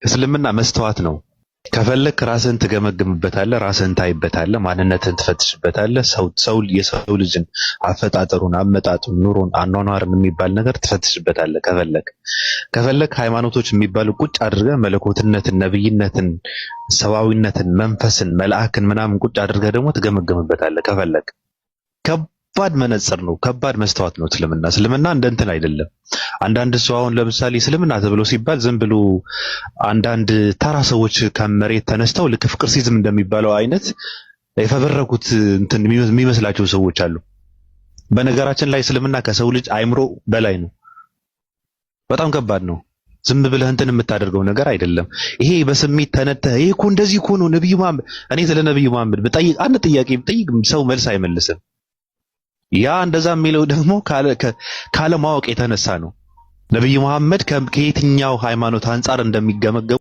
እስልምና መስተዋት ነው። ከፈለክ ራስህን ትገመግምበታለህ፣ ራስህን ታይበታለህ፣ ማንነትህን ትፈትሽበታለህ። የሰው ልጅን አፈጣጠሩን፣ አመጣጡን፣ ኑሮን፣ አኗኗርን የሚባል ነገር ትፈትሽበታለህ። ከፈለክ ሃይማኖቶች የሚባሉ ቁጭ አድርገህ መለኮትነትን፣ ነብይነትን፣ ሰዋዊነትን፣ መንፈስን፣ መልአክን ምናምን ቁጭ አድርገህ ደግሞ ትገመግምበታለህ። ከፈለክ ከባድ መነጽር ነው፣ ከባድ መስተዋት ነው እስልምና እንደ እንትን አይደለም። አንዳንድ ሰው አሁን ለምሳሌ እስልምና ተብሎ ሲባል ዝም ብሎ አንዳንድ ተራ ሰዎች ከመሬት ተነስተው ልክ ፍቅር ሲዝም እንደሚባለው አይነት የፈበረኩት እንትን የሚመስላቸው ሰዎች አሉ። በነገራችን ላይ እስልምና ከሰው ልጅ አይምሮ በላይ ነው። በጣም ከባድ ነው። ዝም ብለህ እንትን የምታደርገው ነገር አይደለም። ይሄ በስሜት ተነተህ ይሄ እኮ እንደዚህ እኮ ነው ነብዩ መሐመድ። እኔ ስለ ነብዩ መሐመድ ብጠይቅ አንድ ጥያቄ ብጠይቅ ሰው መልስ አይመልስም። ያ እንደዛ የሚለው ደግሞ ካለ ማወቅ የተነሳ ነው። ነብዩ መሐመድ ከየትኛው ሃይማኖት አንፃር እንደሚገመገሙ